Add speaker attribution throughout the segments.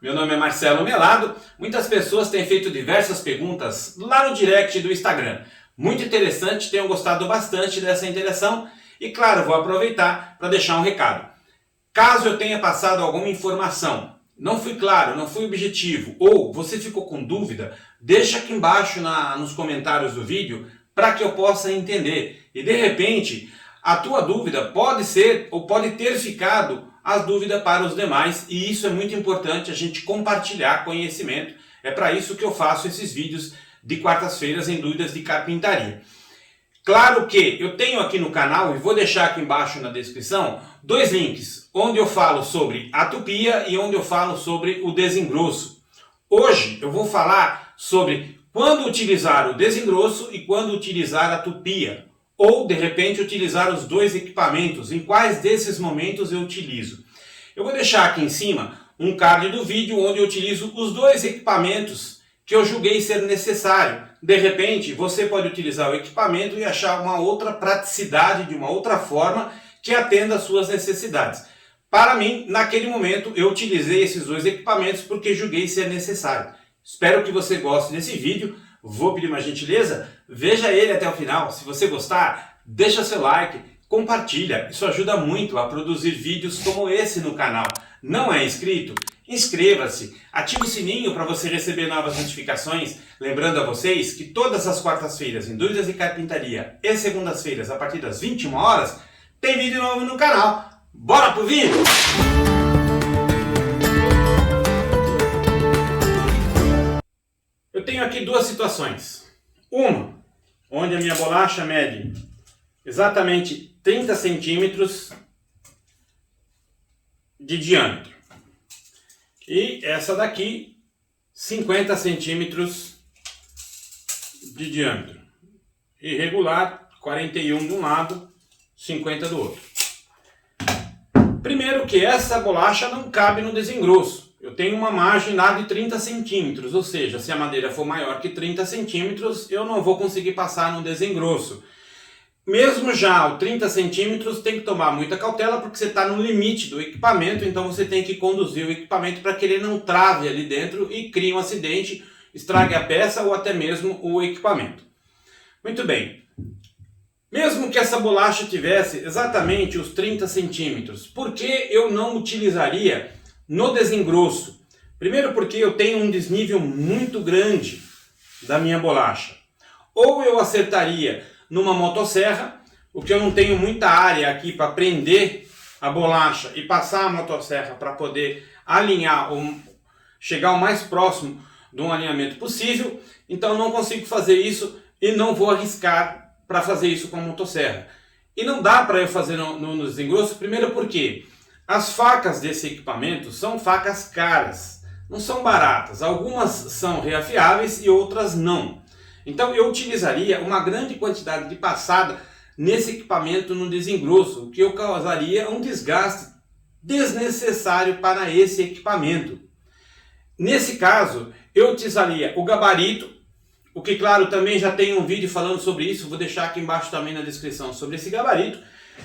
Speaker 1: meu nome é Marcelo Melado. Muitas pessoas têm feito diversas perguntas lá no direct do Instagram. Muito interessante, tenho gostado bastante dessa interação e claro, vou aproveitar para deixar um recado. Caso eu tenha passado alguma informação, não fui claro, não fui objetivo ou você ficou com dúvida, deixa aqui embaixo nos comentários do vídeo para que eu possa entender. E de repente, a tua dúvida pode ser ou pode ter ficado as dúvidas para os demais, e isso é muito importante, a gente compartilhar conhecimento. É para isso que eu faço esses vídeos de quartas-feiras em dúvidas de carpintaria. Claro que eu tenho aqui no canal, e vou deixar aqui embaixo na descrição, dois links, onde eu falo sobre a tupia e onde eu falo sobre o desengroço. Hoje eu vou falar sobre quando utilizar o desengroço e quando utilizar a tupia. Ou, de repente, utilizar os dois equipamentos. Em quais desses momentos eu utilizo? Eu vou deixar aqui em cima um card do vídeo onde eu utilizo os dois equipamentos que eu julguei ser necessário. De repente, você pode utilizar o equipamento e achar uma outra praticidade, de uma outra forma, que atenda às suas necessidades. Para mim, naquele momento, eu utilizei esses dois equipamentos porque julguei ser necessário. Espero que você goste desse vídeo. Vou pedir uma gentileza, veja ele até o final. Se você gostar, deixa seu like, compartilha. Isso ajuda muito a produzir vídeos como esse no canal. Não é inscrito? Inscreva-se, ative o sininho para você receber novas notificações. Lembrando a vocês que todas as quartas-feiras em Dúvidas de Carpintaria e segundas-feiras a partir das 21 horas tem vídeo novo no canal. Bora pro vídeo! Eu tenho aqui duas situações. Uma, onde a minha bolacha mede exatamente 30 centímetros de diâmetro. E essa daqui, 50 centímetros de diâmetro. Irregular, 41 de um lado, 50 do outro. Primeiro que essa bolacha não cabe no desengroço. Eu tenho uma margem lá de 30 centímetros, ou seja, se a madeira for maior que 30 centímetros, eu não vou conseguir passar no desengroço. Mesmo já o 30 centímetros, tem que tomar muita cautela, porque você está no limite do equipamento, então você tem que conduzir o equipamento para que ele não trave ali dentro e crie um acidente, estrague a peça ou até mesmo o equipamento. Muito bem. Mesmo que essa bolacha tivesse exatamente os 30 centímetros, por que eu não utilizaria no desengroço? Primeiro porque eu tenho um desnível muito grande da minha bolacha. Ou eu acertaria numa motosserra, porque eu não tenho muita área aqui para prender a bolacha e passar a motosserra para poder alinhar, ou chegar o mais próximo de um alinhamento possível. Então eu não consigo fazer isso e não vou arriscar para fazer isso com a motosserra. E não dá para eu fazer no desengroço, primeiro porque as facas desse equipamento são facas caras, não são baratas. Algumas são reafiáveis e outras não. Então eu utilizaria uma grande quantidade de passada nesse equipamento no desengroço, o que eu causaria um desgaste desnecessário para esse equipamento. Nesse caso, eu utilizaria o gabarito, o que claro também já tem um vídeo falando sobre isso, vou deixar aqui embaixo também na descrição sobre esse gabarito.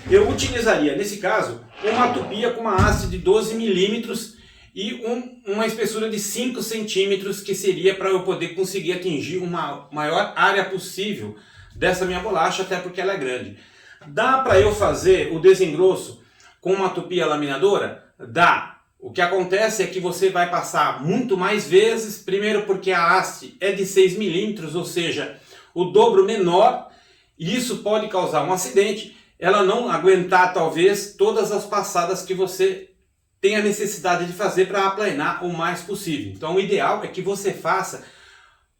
Speaker 1: Eu utilizaria, nesse caso, uma tupia com uma haste de 12 milímetros e uma espessura de 5 centímetros, que seria para eu poder conseguir atingir uma maior área possível dessa minha bolacha, até porque ela é grande. Dá para eu fazer o desengroço com uma tupia laminadora? Dá. O que acontece é que você vai passar muito mais vezes, primeiro porque a haste é de 6 milímetros, ou seja, o dobro menor, e isso pode causar um acidente, ela não aguentar talvez todas as passadas que você tem a necessidade de fazer para aplanar o mais possível. Então o ideal é que você faça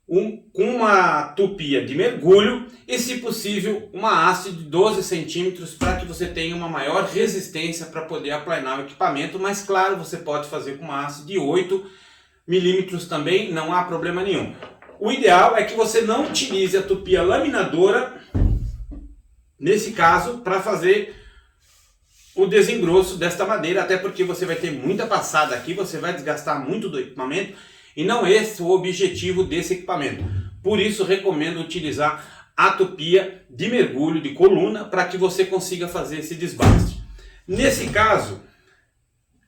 Speaker 1: com uma tupia de mergulho e, se possível, uma haste de 12 centímetros para que você tenha uma maior resistência para poder aplanar o equipamento. Mas claro, você pode fazer com uma haste de 8 milímetros também, não há problema nenhum. O ideal é que você não utilize a tupia laminadora, nesse caso, para fazer o desengroço desta madeira, até porque você vai ter muita passada aqui, você vai desgastar muito do equipamento, e não é esse o objetivo desse equipamento. Por isso recomendo utilizar a tupia de mergulho de coluna para que você consiga fazer esse desbaste. Nesse caso,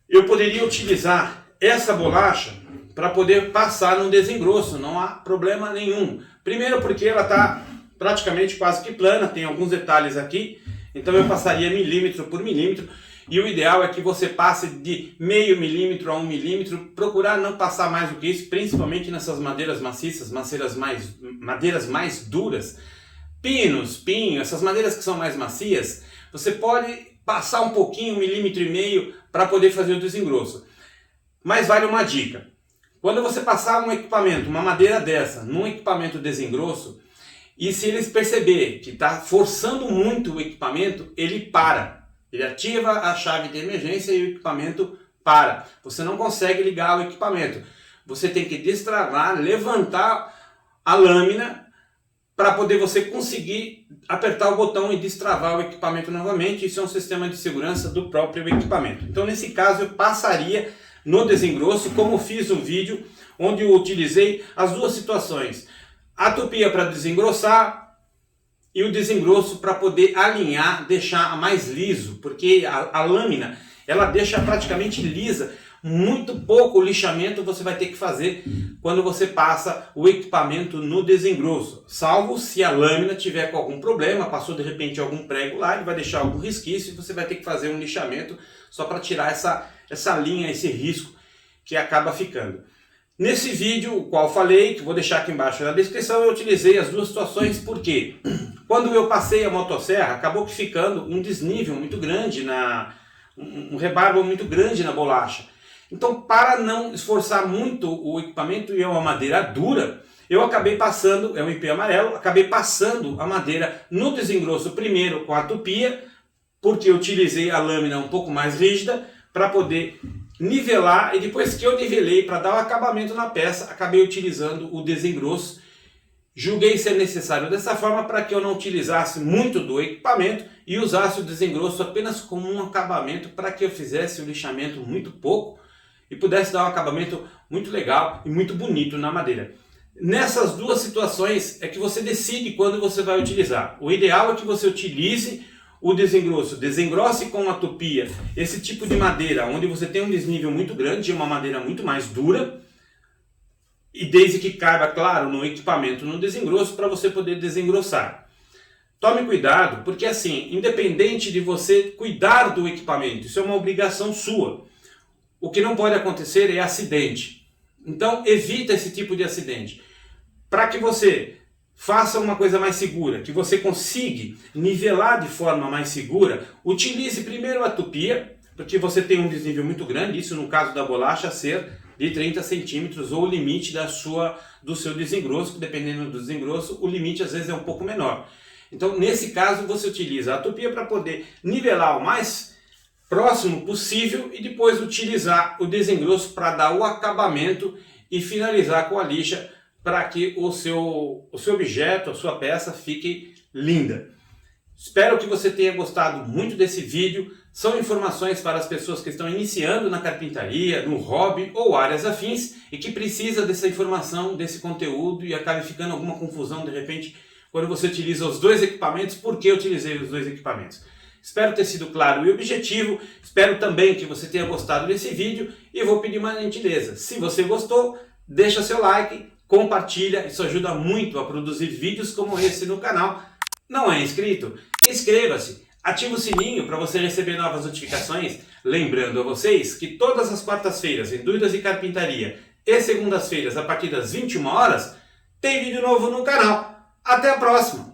Speaker 1: eu poderia utilizar essa bolacha para poder passar no desengroço, não há problema nenhum. Primeiro porque ela está praticamente quase que plana, tem alguns detalhes aqui, então eu passaria milímetro por milímetro, e o ideal é que você passe de meio milímetro a 1 milímetro, procurar não passar mais do que isso, principalmente nessas madeiras maciças, madeiras mais duras, pinho, essas madeiras que são mais macias, você pode passar um pouquinho, 1,5 milímetro, para poder fazer o desengroço. Mas vale uma dica: quando você passar um equipamento, uma madeira dessa, num equipamento desengrosso, e se eles perceber que está forçando muito o equipamento, ele para. Ele ativa a chave de emergência e o equipamento para. Você não consegue ligar o equipamento. Você tem que destravar, levantar a lâmina para poder você conseguir apertar o botão e destravar o equipamento novamente. Isso é um sistema de segurança do próprio equipamento. Então, nesse caso, eu passaria no desengrosso, como fiz um vídeo onde eu utilizei as duas situações: a tupia para desengrossar e o desengrosso para poder alinhar, deixar mais liso, porque a lâmina ela deixa praticamente lisa. Muito pouco lixamento você vai ter que fazer quando você passa o equipamento no desengrosso, salvo se a lâmina tiver com algum problema, passou de repente algum prego lá, ele vai deixar algum resquício e você vai ter que fazer um lixamento só para tirar essa linha, esse risco que acaba ficando. Nesse vídeo, o qual falei, que vou deixar aqui embaixo na descrição, eu utilizei as duas situações, porque quando eu passei a motosserra, acabou que ficando um desnível muito grande, um rebarbo muito grande na bolacha. Então, para não esforçar muito o equipamento, e é uma madeira dura, eu acabei passando, é um IP amarelo, acabei passando a madeira no desengrosso primeiro com a tupia, porque eu utilizei a lâmina um pouco mais rígida para poder nivelar, e depois que eu nivelei para dar o acabamento na peça, acabei utilizando o desengrosso. Julguei ser necessário dessa forma para que eu não utilizasse muito do equipamento e usasse o desengrosso apenas como um acabamento, para que eu fizesse o lixamento muito pouco e pudesse dar um acabamento muito legal e muito bonito na madeira. Nessas duas situações é que você decide quando você vai utilizar. O ideal é que você utilize o desengrosso, desengrosse com a tupia esse tipo de madeira, onde você tem um desnível muito grande, uma madeira muito mais dura, e desde que caiba, claro, no equipamento, no desengrosso, para você poder desengrossar. Tome cuidado, porque assim, independente de você cuidar do equipamento, isso é uma obrigação sua. O que não pode acontecer é acidente. Então, evita esse tipo de acidente. Para que você faça uma coisa mais segura, que você consiga nivelar de forma mais segura, utilize primeiro a tupia, porque você tem um desnível muito grande, isso no caso da bolacha ser de 30 centímetros, ou o limite do seu desengrosso, dependendo do desengrosso, o limite às vezes é um pouco menor. Então, nesse caso, você utiliza a tupia para poder nivelar o mais próximo possível e depois utilizar o desengrosso para dar o acabamento e finalizar com a lixa, para que o seu objeto, a sua peça fique linda. Espero que você tenha gostado muito desse vídeo. São informações para as pessoas que estão iniciando na carpintaria, no hobby ou áreas afins e que precisa dessa informação, desse conteúdo, e acabe ficando alguma confusão de repente quando você utiliza os dois equipamentos. Por que eu utilizei os dois equipamentos? Espero ter sido claro e objetivo. Espero também que você tenha gostado desse vídeo e vou pedir uma gentileza. Se você gostou, deixa seu like, compartilha, isso ajuda muito a produzir vídeos como esse no canal. Não é inscrito? Inscreva-se, ative o sininho para você receber novas notificações. Lembrando a vocês que todas as quartas-feiras em Dúvidas de Carpintaria e segundas-feiras a partir das 21 horas tem vídeo novo no canal. Até a próxima!